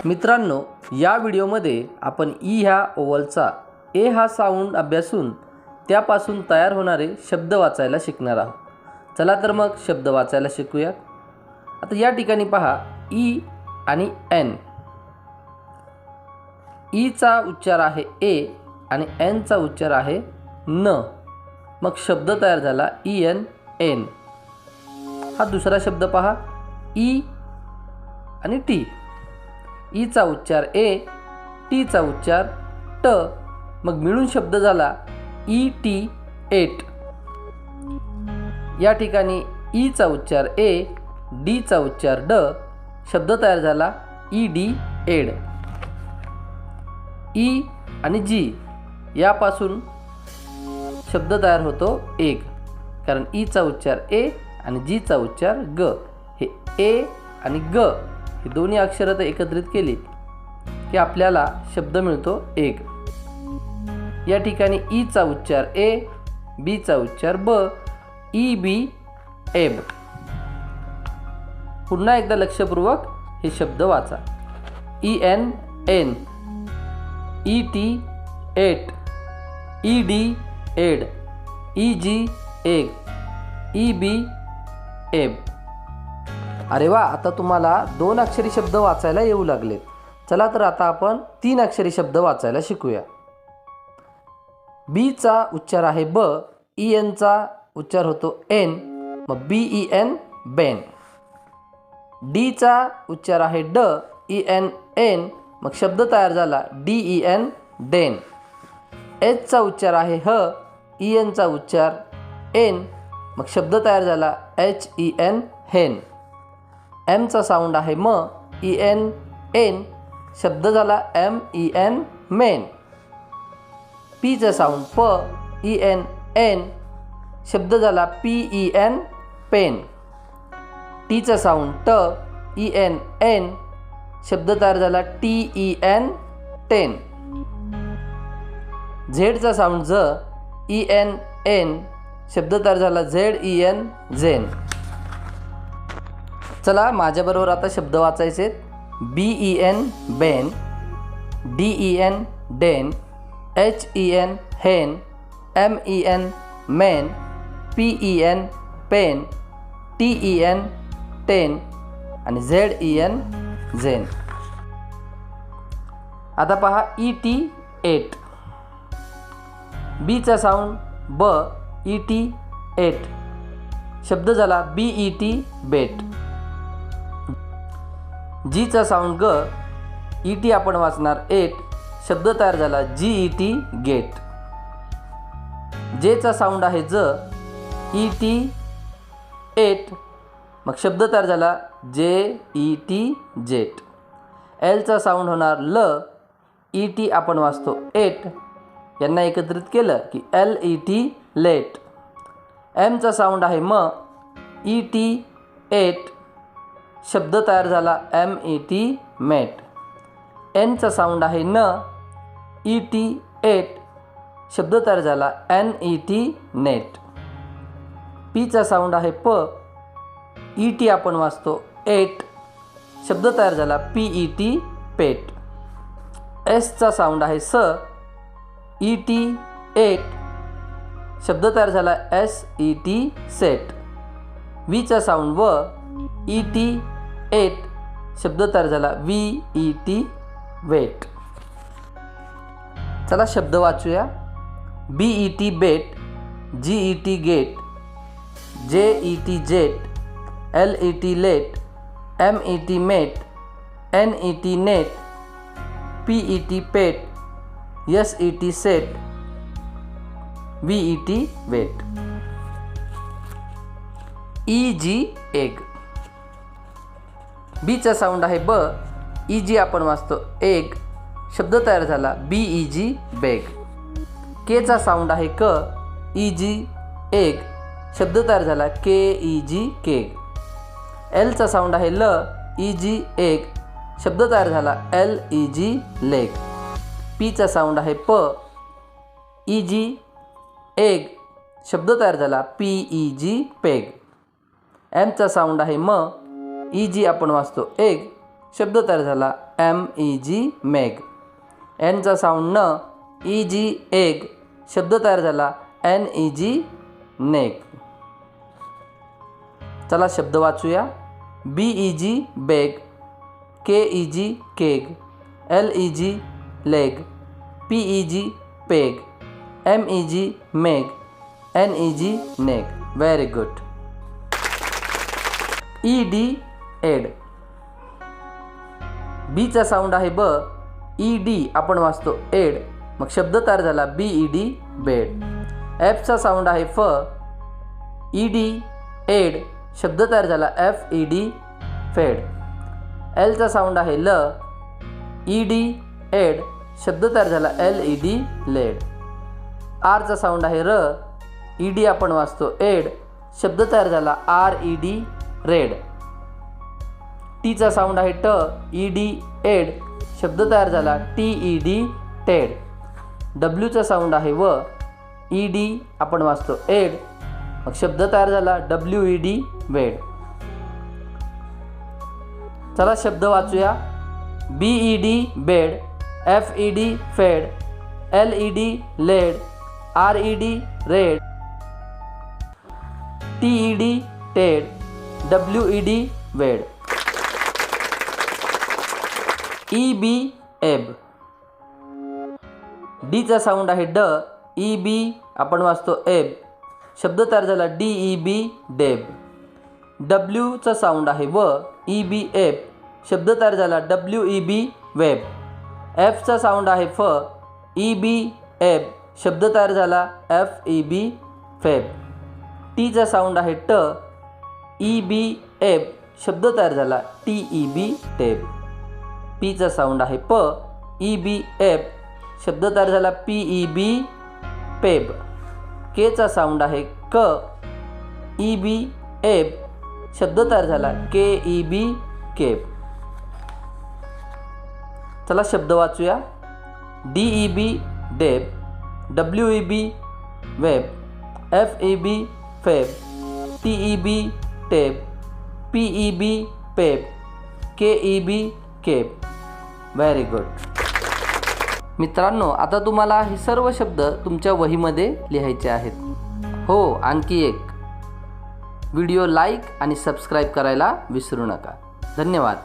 मित्रांनो, या व्हिडिओमध्ये आपण ई ह्या ओवलचा ए हा साऊंड अभ्यासून त्यापासून तयार होणारे शब्द वाचायला शिकणार आहोत। चला तर मग शब्द वाचायला शिकूया। आता या ठिकाणी पहा, ई आणि एन। ई चा उच्चार आहे ए आणि एन चा उच्चार आहे न। मग शब्द तयार झाला ई एन एन। हा दुसरा शब्द पहा, ई आणि टी। ई चा उच्चार ए, टी चा उच्चार ट, मग मिळून शब्द झाला ई टी एट। या ठिकाणी ई चा उच्चार ए, डी चा उच्चार ड, शब्द तयार झाला ई डी एड। ई आणि जी यापासून शब्द तयार होतो एग, कारण ई चा उच्चार ए आणि जी चा उच्चार ग। हे ए आणि ग हे दोन्ही अक्षरं एकत्रित केली की आपल्याला शब्द मिळतो एग। या ठिकाणी ई चा उच्चार ए, बी चा उच्चार ब, ई बी एब। पुन्हा एकदा लक्षपूर्वक हे शब्द वाचा। E N en, E T et, E D ed, E G eg, E B eb. अरे वा, आता तुम्हाला 2 अक्षरी शब्द वाचायला येऊ लागले। चला तर आता आपण 3 अक्षरी शब्द वाचायला शिकूया। बी चा उच्चार आहे ब, ई एन चा उच्चार होतो एन, मग बी ई एन बेन। डी चा उच्चार आहे ड, ई एन एन, मग शब्द तयार झाला D E N den. H चा उच्चार आहे ह, ई एन चा उच्चार एन, मग शब्द तयार झाला H E N hen. M चा साऊंड आहे म, ई एन एन, शब्द झाला M E N men. P चा साऊंड प, ई एन एन, शब्द झाला P E N pen. T चा साऊंड ट, ई एन एन, शब्द तयार झाला T E N ten. Z चा साऊंड झ, ई एन एन, शब्द तयार झाला झेड ई एन झेन। चला माझ्याबरोबर आता शब्द वाचायचे। B E N ben, D E N den, H E N hen, M E N men, P E N pen, T E N ten आणि Z E N zen. आता पहा, E T eight. बी चा sound ब, E T et, शब्द झाला बी E T bet. जी चा sound ग, E T आपण वाचणार एट, शब्द तयार झाला जी ई टी गेट। जे चा साऊंड आहे ज, ई टी एट, मग शब्द तयार झाला जे ई टी जेट। एल चा साऊंड होणार ल, ई टी आपण वाचतो एट, यांना एकत्रित केलं की L E T let. M चा साऊंड आहे म, ई टी एट, शब्द तयार झाला M E T met. N चा साऊंड आहे न, ई टी एट, शब्द तयार झाला N E T net. P चा साऊंड आहे प, ई टी आपण वाचतो एट, शब्द तयार झाला P E T pet. S चा साऊंड आहे स, ई टी एट, शब्द तयार झाला S E T set. V चा साऊंड व, ई टी एट, शब्द तयार झाला वी ई टी वेट। चला शब्द वाचूया। B E T bet, G E T get, J E T jet, L E T let, M E T met, N E T net, P E T pet, S E T set, V E T vet. E G eg. B चा sound आहे ब, E जी आपण वाचतो egg, शब्द तयार झाला B E जी बेग। के चा sound आहे क, ई जी एग, शब्द तयार झाला K E G keg. L चा साऊंड आहे ल, ई जी एग, शब्द तयार झाला L E G leg. P चा साऊंड आहे प, ई जी एग, शब्द तयार झाला P E G peg. M चा साऊंड आहे म, ई जी आपण वाचतो एग, शब्द तयार झाला MEG मेग. Nचा साऊंड न, EG एग, शब्द तयार झाला NEG नेग. चला शब्द वाचूया. BEG beg, KEG keg, LEG leg, PEG peg, MEG meg, NEG neg. Very good. ED ed. बीचा साऊंड आहे ब, ED आपण वाचतो एड, मग शब्द तयार झाला BED बेड. Fचा साऊंड आहे फ, ED एड, शब्द तयार झाला FED फेड. Lचा साऊंड आहे ल, ED एड, शब्द तयार झाला LED लेड. Rचा साऊंड आहे र, ED आपण वाचतो एड, शब्द तयार झाला RED रेड. टीचा साऊंड आहे ट, ED एड, शब्द तयार झाला TED टेड. डब्ल्यूचा साऊंड आहे व, ED आपण वाचतो एड, मग शब्द तयार झाला WED वेड. चला शब्द वाचूया. BED bed, FED fed, LED led, RED red, TED ted, WED wed. EB एब. डीचा साऊंड आहे ड, EB आपण वाचतो एब, शब्द तयार झाला DEB डेब. डब्ल्यूचा साऊंड आहे व, EB एब, शब्द तयार झाला WEB वेब. Fचा साऊंड आहे फ, EB एब, शब्द तयार झाला FEB फेब. टीचा साऊंड आहे ट, EB एब, शब्द तयार झाला TEB टेब. पीचा साऊंड आहे प, EB एब, शब्द तयार झाला PEB पेब. केचा साऊंड आहे क, EB एब, शब्द तयार झाला KEB केब. चला शब्द वाचूया. DEB डेब, WEB web, FEB Feb, TEB टेब, PEB Peb, KEB cab. Very good. मित्रांनो, आता तुम्हाला हे सर्व शब्द तुमच्या वहीमध्ये लिहायचे आहेत. हो, आणखी एक. व्हिडिओ लाईक आणि सबस्क्राईब करायला विसरू नका. धन्यवाद.